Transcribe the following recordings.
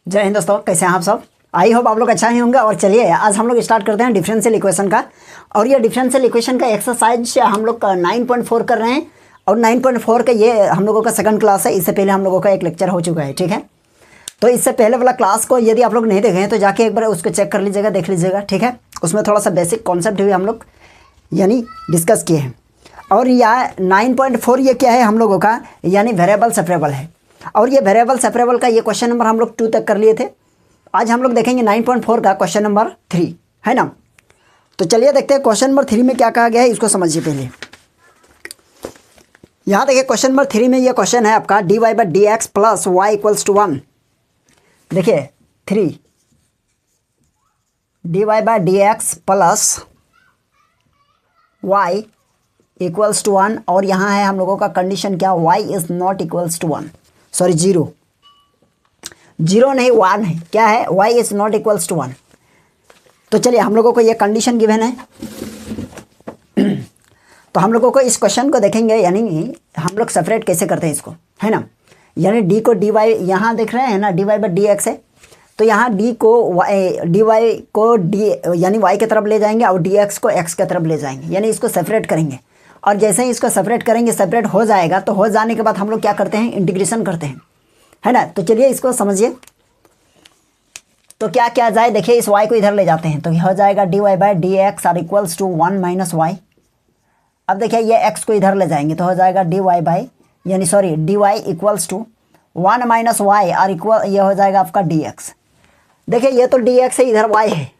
जय हिंद दोस्तों, कैसे हैं आप सब। आई होप आप लोग अच्छा ही होंगे। और चलिए आज हम लोग स्टार्ट करते हैं डिफरेंशियल इक्वेशन का। और ये डिफरेंशियल इक्वेशन का एक्सरसाइज हम लोग 9.4 कर रहे हैं। और 9.4 का ये हम लोगों का सेकंड क्लास है। इससे पहले हम लोगों का एक लेक्चर हो चुका है, ठीक है। तो इससे पहले वाला क्लास को यदि आप लोग नहीं देखे हैं तो जाके एक बार उसको चेक कर लीजिएगा, देख लीजिएगा, ठीक है। उसमें थोड़ा सा बेसिक कॉन्सेप्ट भी हम लोग यानी डिस्कस किए हैं। और यह 9.4 ये क्या है हम लोगों का, यानी वेरिएबल सेपरेबल है। और ये वेरिएबल सेपरेबल का ये क्वेश्चन नंबर हम लोग 2 तक कर लिए थे। आज हम लोग देखेंगे 9.4 का क्वेश्चन नंबर 3, है ना। तो चलिए देखते हैं क्वेश्चन नंबर 3 में क्या कहा गया है, इसको समझिए पहले। यहाँ देखिए क्वेश्चन नंबर 3 में ये क्वेश्चन है आपका dy/dx plus y equals to 1। देखिए 3 dy/dx plus y equals to 1। और यहाँ है हम लोगों का कंडीशन क्या, y is not equals to 1, sorry 0 नहीं 1 है, क्या है, y is not equals to 1। तो चलिए हम लोगों को ये कंडीशन गिवन है। तो हम लोगों को इस क्वेश्चन को देखेंगे, यानी हम लोग सेपरेट कैसे करते हैं इसको, है ना। यानी d को dy यहाँ देख रहे हैं ना, dy/dx है। तो यहाँ d को dy को d यानी y की तरफ ले जाएंगे और dx को x की तरफ ले जाएंगे, यानी इसको सेपरेट करेंगे। और जैसे ही इसको सेपरेट करेंगे, सेपरेट हो जाएगा, तो हो जाने के बाद हम लोग क्या करते हैं, इंटीग्रेशन करते हैं, है ना। तो चलिए इसको समझिए। तो क्या किया जाए, देखिए इस y को इधर ले जाते हैं तो हो जाएगा dy/dx are equals to 1 minus y. अब देखिए ये x को इधर ले जाएंगे तो हो जाएगा dy equals to 1 minus y are equal, ये हो जाएगा आपका dx। देखिए ये तो dx है, इधर y है,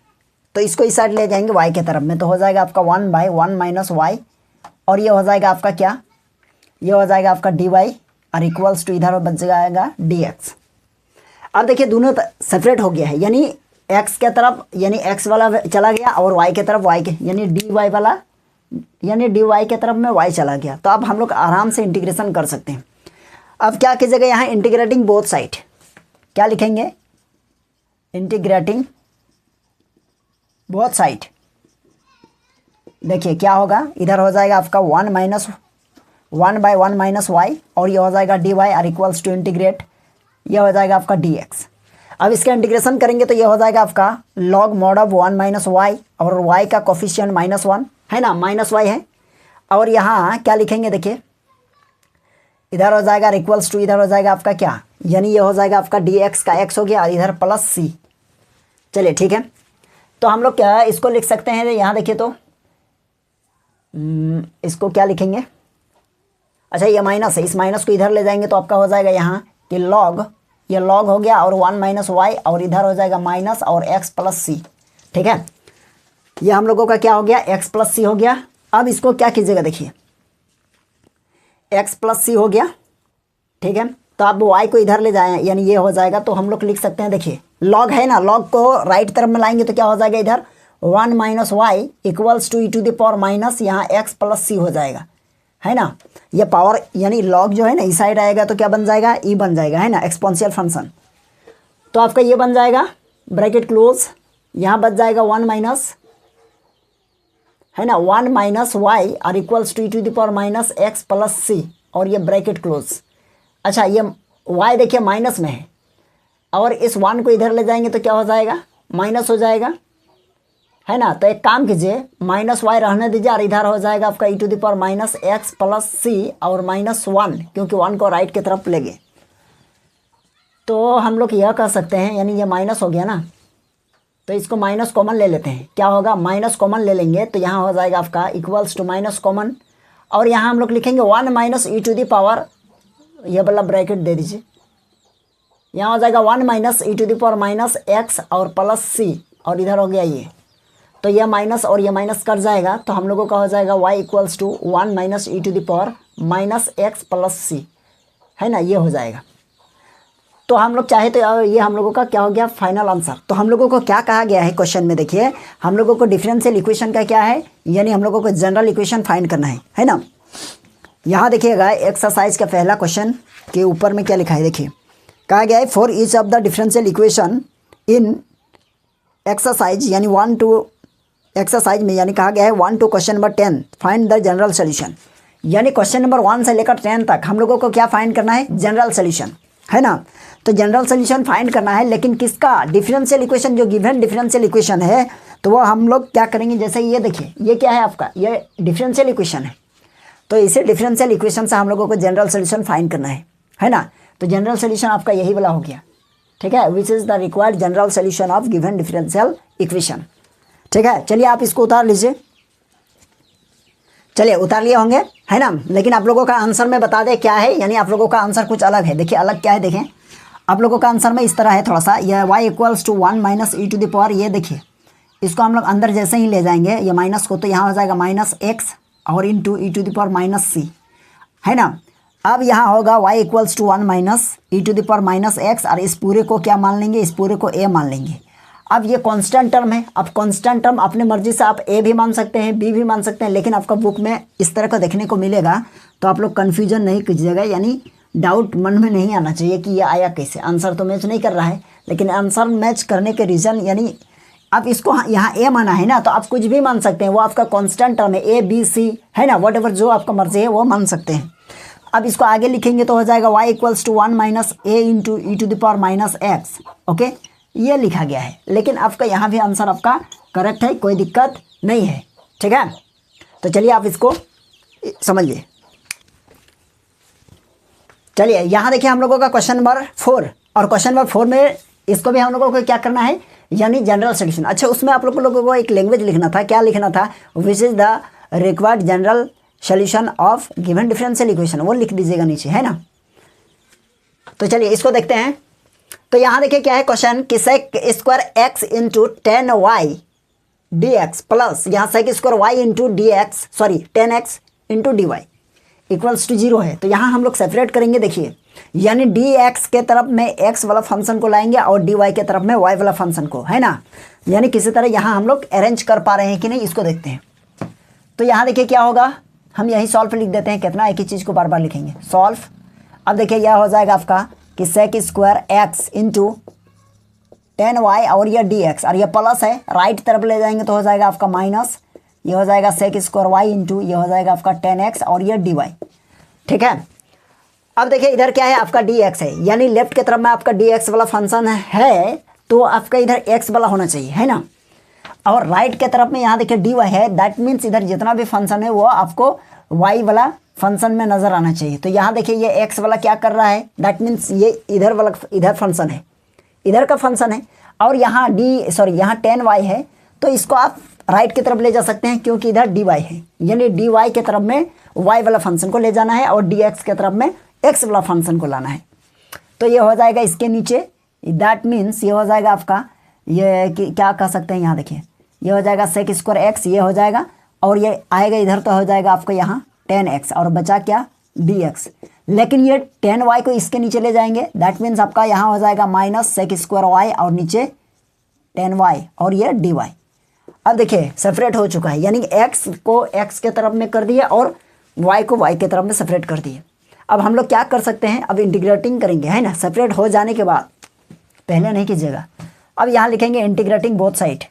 तो इसको इस साइड ले जाएंगे y के तरफ में, तो हो जाएगा आपका 1/1 माइनस वाई। और ये हो जाएगा आपका क्या, ये हो जाएगा आपका dy और इक्वल्स टू इधर बच जाएगा dx। अब देखिए दोनों सेपरेट हो गया है, यानी x के तरफ यानी x वाला चला गया और y के तरफ y के यानी dy वाला यानी dy के तरफ में y चला गया। तो अब हम लोग आराम से इंटीग्रेशन कर सकते हैं। अब क्या कीजिएगा, यहाँ इंटीग्रेटिंग बोथ साइड क्या लिखेंगे, इंटीग्रेटिंग बोथ साइड। देखिए क्या होगा, इधर हो जाएगा आपका 1/1 माइनस वाई और ये हो जाएगा dy are equals to integrate, ये हो जाएगा आपका dx। अब इसका इंटीग्रेशन करेंगे तो ये हो जाएगा आपका log mod of 1 minus y, और y का कोफिशिएंट -1 है ना, -y है। और यहाँ क्या लिखेंगे, देखिए इधर हो जाएगा इक्वल्स टू, इधर हो जाएगा आपका क्या, यानी ये हो जाएगा आपका dx का x हो गया और इधर प्लस c। चलिए ठीक है, तो हम लोग क्या इसको लिख सकते हैं, यहाँ देखिए तो इसको क्या लिखेंगे, अच्छा ये माइनस है, इस माइनस को इधर ले जाएंगे तो आपका हो जाएगा यहाँ कि log, ये log हो गया और 1 माइनस वाई और इधर हो जाएगा माइनस और x प्लस सी, ठीक है। ये हम लोगों का क्या हो गया, x प्लस सी हो गया। अब इसको क्या कीजिएगा, देखिए x प्लस सी हो गया, ठीक है। तो आप y को इधर ले जाएं, यानी ये हो जाएगा, तो हम लोग लिख सकते हैं, देखिए log है ना, log को राइट तरफ में लाएंगे तो क्या हो जाएगा, इधर 1 minus y equals to e⁻, minus यहाँ x प्लस सी हो जाएगा, है ना। ये पावर यानी log जो है ना इस साइड आएगा तो क्या बन जाएगा, e बन जाएगा, है ना, एक्सपोनेंशियल फंक्शन। तो आपका ये बन जाएगा ब्रैकेट क्लोज, यहाँ बच जाएगा 1 माइनस, है ना, 1 minus y or equals to e⁻, minus x plus c, और ये ब्रैकेट क्लोज। अच्छा ये y देखिए माइनस में है और इस 1 को इधर ले जाएंगे तो क्या हो जाएगा, माइनस हो जाएगा, है ना। तो एक काम कीजिए, माइनस वाई रहने दीजिए और इधर हो जाएगा आपका e⁻, minus x plus c और -1, क्योंकि 1 को राइट की तरफ ले गए। तो हम लोग यह कर सकते हैं, यानी ये माइनस हो गया ना, तो इसको माइनस कॉमन ले लेते हैं। क्या होगा, माइनस कॉमन ले लेंगे तो यहाँ हो जाएगा आपका इक्वल्स टू माइनस कॉमन, और यहाँ हम लोग लिखेंगे 1 माइनस e⁻, ये वाला ब्रैकेट दे दीजिए, यहाँ हो जाएगा 1 माइनस e⁻, माइनस x और प्लस सी, और इधर हो गया ये, तो ये माइनस और ये माइनस कर जाएगा, तो हम लोगों का हो जाएगा y equals to 1 minus e⁻, minus x plus c, है ना, ये हो जाएगा। तो हम लोग चाहे तो ये हम लोगों का क्या हो गया, फाइनल आंसर। तो हम लोगों को क्या कहा गया है क्वेश्चन में, देखिए हम लोगों को डिफरेंशियल इक्वेशन का क्या है, यानी हम लोगों को जनरल इक्वेशन फाइंड करना है ना। यहाँ देखिएगा एक्सरसाइज का पहला क्वेश्चन के ऊपर में क्या लिखा है, देखिए कहा गया है for each of the differential equation in exercise, यानी 1 to एक्सरसाइज में, यानी कहा गया है 1 to question number 10 find the general solution. यानी क्वेश्चन नंबर 1 से लेकर 10 तक हम लोगों को क्या फाइंड करना है, जनरल सोल्यूशन, है ना। तो जनरल सोल्यूशन फाइंड करना है, लेकिन किसका? डिफरेंशियल इक्वेशन, जो गिवन डिफरेंशियल इक्वेशन है तो वो हम लोग क्या करेंगे, जैसे ये देखिए ये क्या है आपका, ये डिफरेंशियल इक्वेशन है, तो इसे डिफरेंशियल इक्वेशन से हम लोगों को जनरल सोल्यूशन फाइंड करना है ना। तो जनरल सोल्यूशन आपका यही वाला हो गया, ठीक है, which is the required general solution of given differential equation. ठीक है, चलिए आप इसको उतार लीजिए, चलिए उतार लिए होंगे, है ना। लेकिन आप लोगों का आंसर में बता दें क्या है, यानी आप लोगों का आंसर कुछ अलग है। देखिए अलग क्या है, देखें आप लोगों का आंसर में इस तरह है थोड़ा सा, यह y equals to 1 minus e to the power, ये देखिए इसको हम लोग अंदर जैसे ही ले जाएंगे ये माइनस को, तो यहाँ हो जाएगा माइनस एक्स और into e to the power minus c, है ना। अब यहाँ होगा y equals to 1 minus e to the power minus x, और इस पूरे को क्या मान लेंगे, इस पूरे को a मान लेंगे। अब ये कांस्टेंट टर्म है, अब कांस्टेंट टर्म अपने मर्जी से आप a भी मान सकते हैं, b भी मान सकते हैं, लेकिन आपका बुक में इस तरह का देखने को मिलेगा, तो आप लोग कन्फ्यूजन नहीं कीजिएगा, यानी डाउट मन में नहीं आना चाहिए कि ये आया कैसे, आंसर तो मैच नहीं कर रहा है। लेकिन आंसर मैच करने के रीज़न, यानी आप इसको यहाँ a माना है ना, तो आप कुछ भी मान सकते हैं, वो आपका कांस्टेंट टर्म है, a b c, है ना, वट एवर जो आपका मर्जी है वो मान सकते हैं। अब इसको आगे लिखेंगे तो हो जाएगा y equals to 1 minus a into e to the power minus x, okay, ये लिखा गया है। लेकिन आपका यहाँ भी आंसर आपका करेक्ट है, कोई दिक्कत नहीं है, ठीक है। तो चलिए आप इसको समझिए। चलिए यहाँ देखिए हम लोगों का क्वेश्चन नंबर 4, और क्वेश्चन नंबर 4 में इसको भी हम लोगों को क्या करना है, यानी जनरल सोल्यूशन। अच्छा, उसमें आप लोगों को एक लैंग्वेज लिखना था, क्या लिखना था, which is the required general solution of given differential equation, वो लिख दीजिएगा नीचे, है ना। तो चलिए इसको देखते हैं। तो यहाँ देखिए क्या है क्वेश्चन, कि sec square x into 10y dx plus यहाँ sec square y into dx, sorry 10x into dy equals to 0 है। तो यहाँ हम लोग सेपरेट करेंगे, देखिए यानी dx के तरफ में x वाला फंक्शन को लाएंगे और dy के तरफ में y वाला फंक्शन को, है ना। यानी किसी तरह यहाँ हम लोग अरेंज कर पा रहे हैं कि नहीं, इसको देखते हैं। तो यहाँ देखिए क्या होगा, हम यही सॉल्व लिख देते हैं, कितना एक ही चीज़ को बार बार लिखेंगे, सॉल्व। अब देखिए यह हो जाएगा आपका कि sec square x into 10y और यह dx, और यह प्लस है, राइट तरफ ले जाएंगे तो हो जाएगा आपका माइनस, ये हो जाएगा सेक स्क्वायर y इंटू ये हो जाएगा आपका 10x और यह dy, ठीक है। अब देखिए इधर क्या है, आपका dx है, यानी लेफ्ट के तरफ में आपका dx वाला फंक्शन है, तो आपका इधर x वाला होना चाहिए, है ना। और राइट के तरफ में यहाँ देखिए dy है, दैट मीन्स इधर जितना भी फंक्शन है वो आपको y वाला फंक्शन में नज़र आना चाहिए। तो यहाँ देखिए ये x वाला क्या कर रहा है, दैट मीन्स ये इधर वाला, इधर फंक्शन है, इधर का फंक्शन है, और यहाँ यहाँ 10y है, तो इसको आप राइट की तरफ ले जा सकते हैं, क्योंकि इधर dy है, यानी dy के तरफ में y वाला फंक्शन को ले जाना है और dx के तरफ में x वाला फंक्शन को लाना है। तो ये हो जाएगा इसके नीचे, दैट मीन्स ये हो जाएगा आपका, ये क्या कह सकते हैं, यहाँ देखिए ये हो जाएगा सेक स्क्वायर एक्स, ये हो जाएगा, और ये आएगा इधर तो हो जाएगा आपका यहाँ 10x, और बचा क्या dx। लेकिन ये 10y को इसके नीचे ले जाएंगे, दैट मीन्स आपका यहाँ हो जाएगा माइनस सेक स्क्वायर y और नीचे 10y और ये dy। अब देखिए सेपरेट हो चुका है, यानी x को x के तरफ में कर दिए और y को y के तरफ में सेपरेट कर दिए। अब हम लोग क्या कर सकते हैं, अब इंटीग्रेटिंग करेंगे, है ना। सेपरेट हो जाने के बाद, पहले नहीं कीजिएगा, अब यहाँ लिखेंगे integrating both side,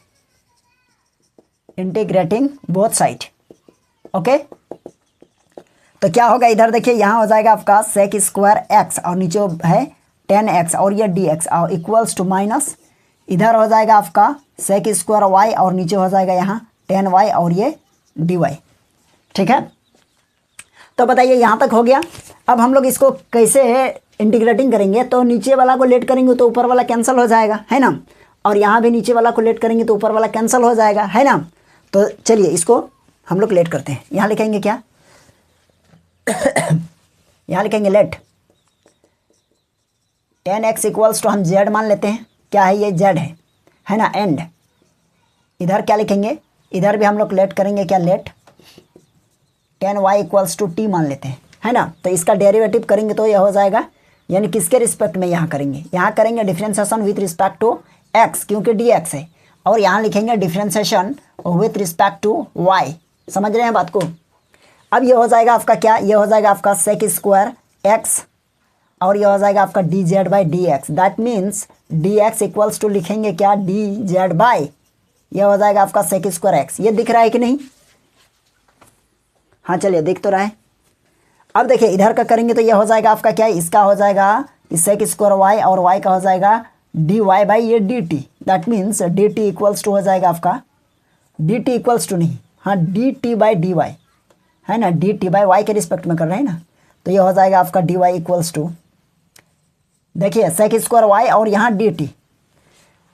integrating both side, okay. तो क्या होगा, इधर देखिए यहाँ हो जाएगा आपका सेक स्क्वायर एक्स और नीचे है 10x और ये dx और इक्वल्स टू माइनस, इधर हो जाएगा आपका सेक स्क्वायर y और नीचे हो जाएगा यहाँ 10y और ये dy, ठीक है। तो बताइए यहाँ तक हो गया। अब हम लोग इसको कैसे इंटीग्रेटिंग करेंगे, तो नीचे वाला को लेट करेंगे तो ऊपर वाला कैंसिल हो जाएगा, है ना, और यहाँ भी नीचे वाला को लेट करेंगे तो ऊपर वाला कैंसिल हो जाएगा, है ना। तो चलिए इसको हम लोग लेट करते हैं, यहाँ लिखेंगे क्या यहाँ लिखेंगे लेट 10x इक्वल्स टू, हम z मान लेते हैं, क्या है ये z है ना, एंड इधर क्या लिखेंगे, इधर भी हम लोग लेट करेंगे, क्या late 10y equals to t मान लेते हैं, है ना। तो इसका डेरिवेटिव करेंगे तो यह हो जाएगा, यानी किसके रिस्पेक्ट में यहाँ करेंगे, यहाँ करेंगे differentiation with respect to x, क्योंकि dx है, और यहाँ लिखेंगे differentiation with respect to y, समझ रहे हैं बात को। अब ये हो जाएगा आपका क्या, ये हो जाएगा आपका सेक स्क्वायर एक्स और ये हो जाएगा आपका d z by d x, that means d x equals to लिखेंगे क्या डी जेड बाई, ये हो जाएगा आपका सेक स्क्वायर एक्स। ये दिख रहा है कि नहीं, हाँ चलिए दिख तो रहा है। अब देखिए इधर का करेंगे तो ये हो जाएगा आपका क्या, इसका हो जाएगा इस सेक स्क्वायर वाई और वाई का हो जाएगा डी वाई बाई ये d t, that means d t equals to हो जाएगा आपका डी टी इक्वल्स टू नहीं, हाँ d t by d y है ना, डी टी बाई वाई के रिस्पेक्ट में कर रहे हैं ना, तो ये हो जाएगा आपका डी वाई इक्वल्स टू, देखिए सेक स्क्वायर वाई और यहाँ डी टी।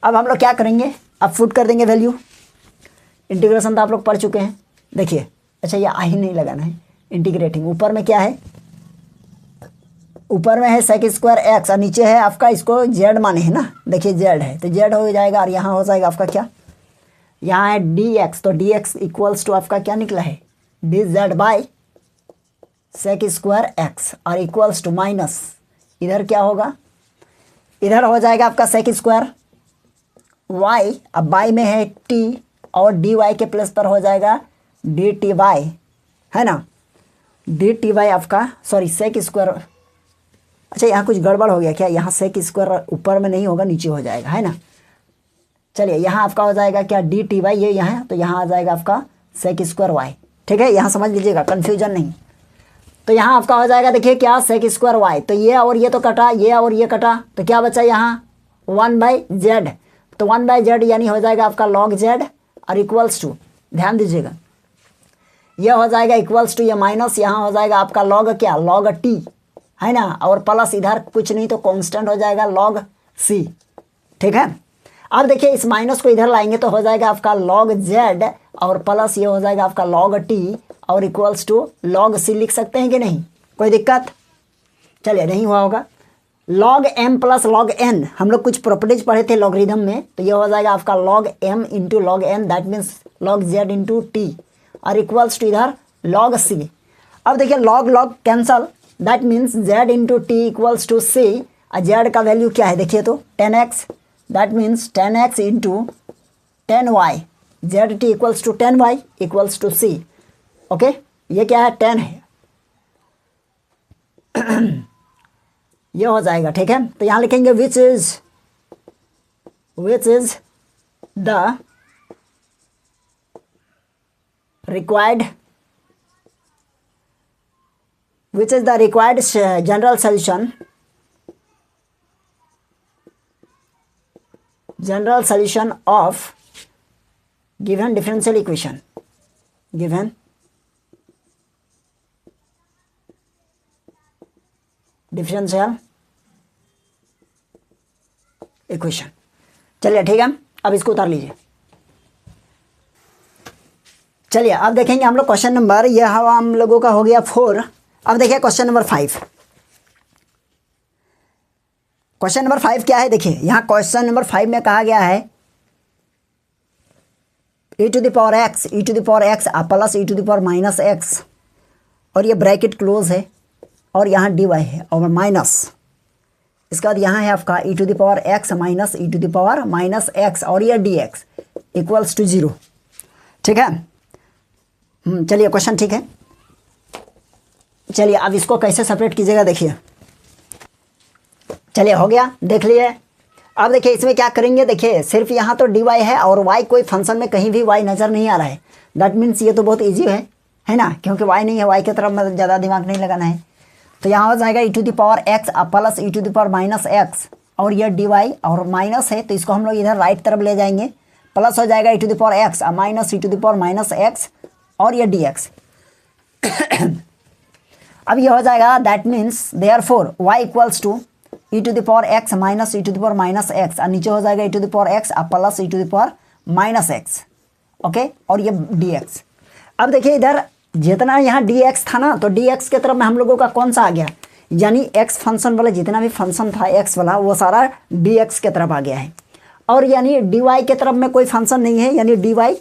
अब हम लोग क्या करेंगे, अब फुट कर देंगे वैल्यू, इंटीग्रेशन तो आप लोग पढ़ चुके हैं। देखिए अच्छा ये आई नहीं लगाना है, इंटीग्रेटिंग ऊपर में क्या है, ऊपर में है सेक स्क्वायर एक्स और नीचे है आपका इसको जेड माने है ना, देखिए जेड है तो जेड हो जाएगा और यहाँ हो जाएगा आपका क्या, यहाँ है डी एक्स, तो डी एक्स इक्वल्स टू आपका क्या निकला है d z by sec square x और इक्वल्स टू माइनस, इधर क्या होगा, इधर हो जाएगा आपका सेक स्क्वायर वाई, अब बाई में है टी और डी वाई के प्लेस पर हो जाएगा डी टी वाई है ना, डी टी वाई आपका सॉरी सेक स्क्वायर, अच्छा यहाँ कुछ गड़बड़ हो गया क्या, यहाँ सेक स्क्वायर ऊपर में नहीं होगा नीचे हो जाएगा है ना, चलिए यहाँ आपका हो जाएगा क्या डी टी वाई, ये यहाँ तो यहाँ आ जाएगा आपका सेक स्क्वायर वाई, ठीक है यहाँ समझ लीजिएगा कन्फ्यूजन नहीं। तो यहाँ आपका हो जाएगा देखिए क्या सेक स्क्वायर वाई, तो ये और ये तो कटा, ये और ये कटा, तो क्या बचा यहाँ 1/z, तो 1/z यानी हो जाएगा आपका log z और इक्वल्स टू, ध्यान दीजिएगा ये हो जाएगा इक्वल्स टू, ये माइनस यहाँ हो जाएगा आपका log क्या log t है ना, और प्लस इधर कुछ नहीं तो कांस्टेंट हो जाएगा log c, ठीक है। अब देखिए इस माइनस को इधर लाएंगे तो हो जाएगा आपका log z और प्लस ये हो जाएगा आपका log t और इक्वल्स टू log c लिख सकते हैं कि नहीं, कोई दिक्कत, चलिए नहीं हुआ होगा। log m plus log n, हम लोग कुछ प्रॉपर्टीज पढ़े थे लॉगरिथम में, तो ये हो जाएगा आपका log m into log n, that means log z into t और इक्वल्स टू इधर log c। अब देखिए log log cancel, that means z into t equals to c, और z का वैल्यू क्या है देखिए तो 10x, that means 10x into 10y, z t equals to 10y equals to c, okay ये क्या है 10 है ये हो जाएगा, ठीक है। तो यहाँ लिखेंगे which is the required general solution of given differential equation, given differential equation. चलिए ठीक है, अब इसको उतार लीजिए। चलिए अब देखेंगे हम लोग क्वेश्चन नंबर, यह हम लोगों का हो गया 4। अब देखिए क्वेश्चन नंबर 5। क्वेश्चन नंबर 5 क्या है, देखिए यहाँ क्वेश्चन नंबर 5 में कहा गया है e to the power x plus e to the power minus x, और ये ब्रैकेट क्लोज है और यहाँ dy है और माइनस, इसके बाद यहाँ है आपका e to the power x minus e to the power minus x और ये dx इक्वल्स टू 0, ठीक है। चलिए क्वेश्चन ठीक है। चलिए अब इसको कैसे सेपरेट कीजिएगा देखिए। चलिए हो गया, देख लिए। अब देखिए इसमें क्या करेंगे, देखिए सिर्फ यहाँ तो dy है और y कोई फंक्शन में कहीं भी y नज़र नहीं आ रहा है, दैट मीन्स ये तो बहुत ईजी है ना, क्योंकि y नहीं है, y की तरफ मतलब ज़्यादा दिमाग नहीं लगाना है। तो यहाँ हो जाएगा e to the power x plus e to the power minus x और ये dy और माइनस है तो इसको हम लोग इधर राइट तरफ ले जाएंगे, प्लस हो जाएगा e to the power x minus e to the power minus x और ये dx। अब ये हो जाएगा, that means therefore y equals to e to the power x minus e to the power minus x और नीचे हो जाएगा e to the power x plus e to the power minus x, okay, और ये dx। अब देखिए इधर जितना यहाँ dx था ना, तो dx के तरफ में हम लोगों का कौन सा आ गया, यानी x फंक्शन वाला जितना भी फंक्शन था x वाला वो सारा dx के तरफ आ गया है, और यानी dy के तरफ में कोई फंक्शन नहीं है, यानी dy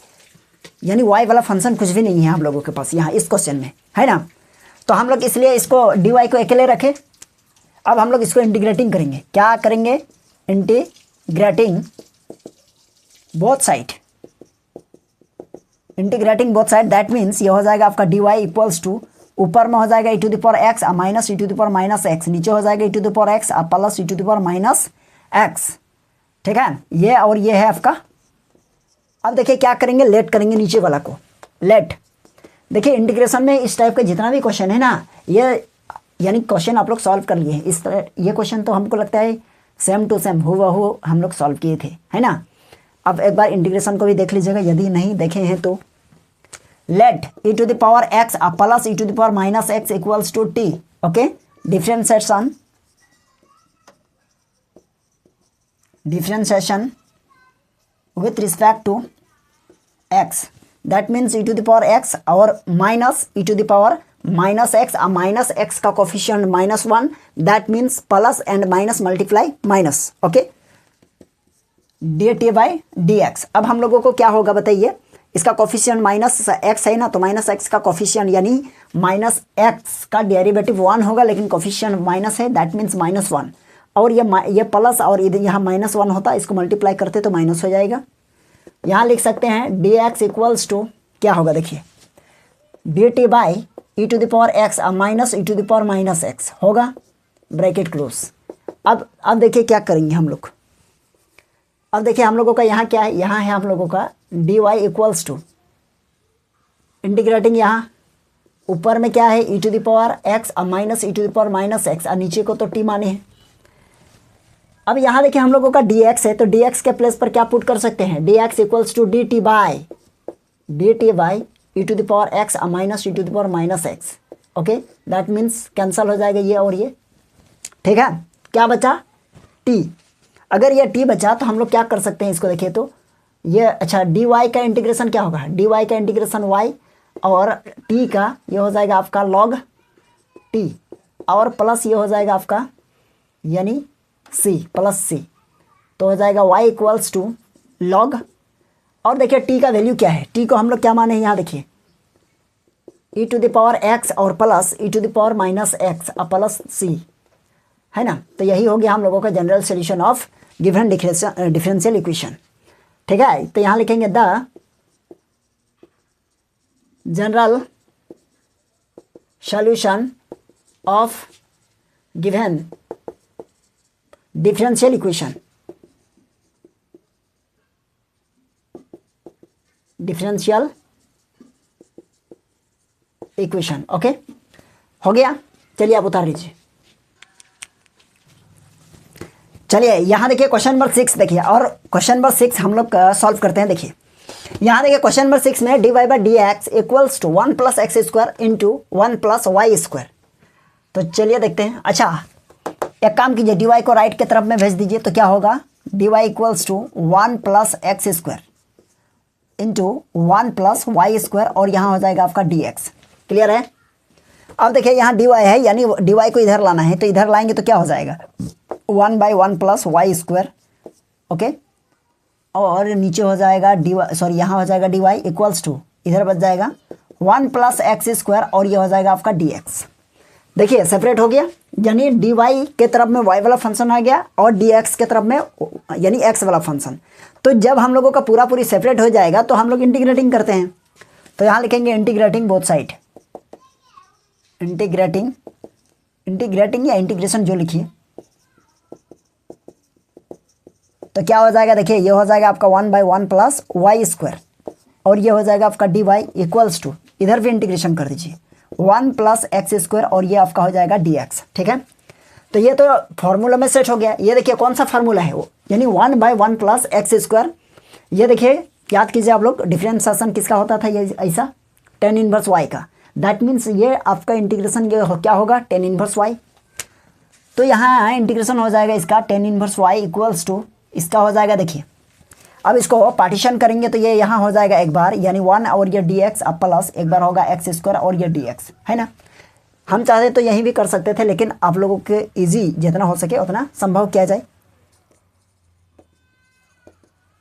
यानी y वाला फंक्शन कुछ भी नहीं है हम लोगों के पास यहाँ इस क्वेश्चन में, है ना। तो हम लोग इसलिए इसको dy को अकेले रखें। अब हम लोग इसको इंटीग्रेटिंग करेंगे, क्या करेंगे, integrating both side, that means ये हो जाएगा आपका dy इक्वल्स टू, ऊपर में हो जाएगा e to the power x minus e to the power minus x, नीचे हो जाएगा e to the power x plus e to the power minus x, ठीक है, ये और ये है आपका। अब देखिए क्या करेंगे, लेट करेंगे नीचे वाला को, लेट। देखिए इंटीग्रेशन में इस टाइप का जितना भी क्वेश्चन है ना, ये यानी क्वेश्चन आप लोग सॉल्व कर लिए इस तरह। ये क्वेश्चन तो हमको लगता है सेम टू सेम हूबहू हम लोग सॉल्व किए थे, है ना। अब एक बार इंटीग्रेशन को भी देख लीजिएगा यदि नहीं देखे हैं तो। Let e to the power x plus e to the power minus x equals to t। Okay, differentiation with respect to x, that means e to the power x और minus e to the power minus x, minus x का coefficient -1, that means plus and minus multiply minus। Okay, dt by dx। अब हम लोगों को क्या होगा बताइए, इसका कोफिशिएंट -x है ना, तो -x का कोफिशिएंट यानी -x का डेरिवेटिव 1 होगा, लेकिन कोफिशिएंट माइनस है, दैट मीन्स -1। और ये प्लस और इधर यहाँ -1 होता है, इसको मल्टीप्लाई करते तो माइनस हो जाएगा। यहाँ लिख सकते हैं dx इक्वल्स टू क्या होगा देखिए, dt by e to the power x minus e to the power minus x होगा, ब्रैकेट क्लोज। अब देखिए क्या करेंगे हम लोग। अब देखिए हम लोगों का यहाँ क्या है, यहाँ है हम लोगों का dy इक्वल्स टू इंटीग्रेटिंग, यहाँ ऊपर में क्या है e to the power x minus e to the power minus x, और नीचे को तो t माने हैं। अब यहाँ देखिए हम लोगों का dx है, तो dx के प्लेस पर क्या पुट कर सकते हैं, dx equals to dt by e to the power x minus e to the power minus x। Okay, that means cancel हो जाएगा ये और ये, ठीक है। क्या बचा, t। अगर ये t बचा तो हम लोग क्या कर सकते हैं इसको देखिए तो ये, अच्छा dy का इंटीग्रेशन क्या होगा, dy का इंटीग्रेशन y और t का ये हो जाएगा आपका log t, और प्लस ये हो जाएगा आपका यानी c प्लस c, तो हो जाएगा y इक्वल्स टू लॉग। और देखिए t का वैल्यू क्या है, t को हम लोग क्या माने हैं, यहाँ देखिए e to the power x और plus e to the power minus x plus c, है ना। तो यही हो गया हम लोगों का general solution of given differential equation, ठीक है। तो यहाँ लिखेंगे the general solution of given differential equation, differential equation. Okay, हो गया। चलिए आप उतार लीजिए। चलिए यहाँ देखिए क्वेश्चन नंबर 6 देखिए, और क्वेश्चन नंबर 6 हम लोग सॉल्व करते हैं। देखिए यहाँ देखिए क्वेश्चन नंबर 6 में dy by d x equals to 1 plus x square into 1 plus y square. तो चलिए देखते हैं। अच्छा एक काम कीजिए, dy को राइट के तरफ में भेज दीजिए, तो क्या होगा, dy equals to 1 plus x square into 1 plus y square, और यहाँ हो जाएगा आपका dx। क्लियर है। अब देखिए यहाँ dy है, यानी dy को इधर लाना है, तो इधर लाएंगे तो क्या हो जाएगा 1 by 1 plus y square. Okay, और नीचे हो जाएगा यहाँ हो जाएगा dy इक्वल्स टू, इधर बच जाएगा 1 प्लस एक्स स्क्वायर, और ये हो जाएगा आपका dx। देखिए सेपरेट हो गया, यानी dy के तरफ में y वाला फंक्शन आ गया और dx के तरफ में यानी x वाला फंक्शन। तो जब हम लोगों का पूरा पूरी सेपरेट हो जाएगा तो हम लोग इंटीग्रेटिंग करते हैं। तो यहाँ लिखेंगे इंटीग्रेटिंग बोथ साइड, इंटीग्रेटिंग या इंटीग्रेशन जो लिखिए, तो क्या हो जाएगा देखिए, ये हो जाएगा आपका 1 बाई 1 प्लस वाई स्क्वायर, और ये हो जाएगा आपका dy इक्वल्स टू, इधर भी इंटीग्रेशन कर दीजिए 1 प्लस एक्स स्क्वायर, और ये आपका हो जाएगा dx। ठीक है, तो ये तो फॉर्मूला में सेट हो गया। ये देखिए कौन सा फार्मूला है वो, यानी 1 बाई 1 प्लस एक्स स्क्वायर। ये देखिए याद कीजिए आप लोग, डिफरेंशिएशन किसका होता था, ये ऐसा tan इनवर्स y का। दैट मीन्स ये आपका इंटीग्रेशन ये क्या होगा, tan इनवर्स y। तो यहाँ इंटीग्रेशन हो जाएगा इसका tan inverse y equals to, इसका हो जाएगा देखिए, अब इसको पार्टीशन करेंगे तो ये यहाँ हो जाएगा एक बार, यानी 1 और ये dx, अब प्लस एक बार होगा एक्स स्क्वायर और ये dx, है ना। हम चाहते तो यहीं भी कर सकते थे, लेकिन आप लोगों के इजी जितना हो सके उतना संभव किया जाए।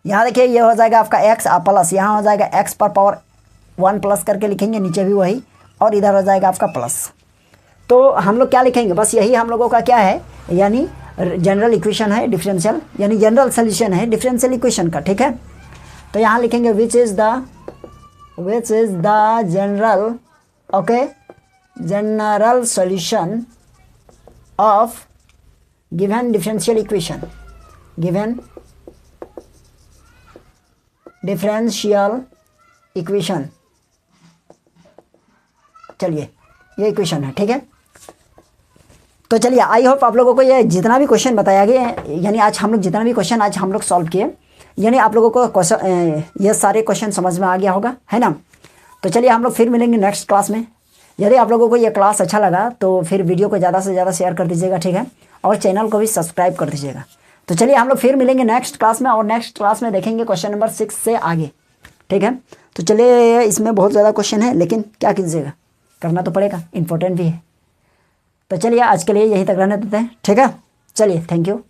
यहाँ देखिए ये हो जाएगा आपका x प्लस, यहाँ हो जाएगा x पर पावर 1 प्लस करके लिखेंगे, नीचे भी वही, और इधर हो जाएगा आपका प्लस। तो हम लोग क्या लिखेंगे, बस यही हम लोगों का क्या है, यानी जनरल इक्वेशन है डिफरेंशियल, यानी जनरल सोल्यूशन है डिफरेंशियल इक्वेशन का। ठीक है, तो यहाँ लिखेंगे which is the general, okay, general solution of given differential equation, given differential equation. चलिए ये इक्वेशन है, ठीक है। तो चलिए, आई होप आप लोगों को ये जितना भी क्वेश्चन बताया गया है, यानी आज हम लोग जितना भी क्वेश्चन आज हम लोग सॉल्व किए, यानी आप लोगों को क्वेश्चन ये सारे क्वेश्चन समझ में आ गया होगा, है ना। तो चलिए हम लोग फिर मिलेंगे नेक्स्ट क्लास में। यदि आप लोगों को ये क्लास अच्छा लगा तो फिर वीडियो को ज़्यादा से ज़्यादा शेयर कर दीजिएगा, ठीक है, और चैनल को भी सब्सक्राइब कर दीजिएगा। तो चलिए हम लोग फिर मिलेंगे नेक्स्ट क्लास में, और नेक्स्ट क्लास में देखेंगे क्वेश्चन नंबर 6 से आगे, ठीक है। तो चलिए, इसमें बहुत ज़्यादा क्वेश्चन है, लेकिन क्या कीजिएगा, करना तो पड़ेगा, इम्पोर्टेंट भी है। तो चलिए आज के लिए यहीं तक रहने देते हैं, ठीक है। चलिए, थैंक यू।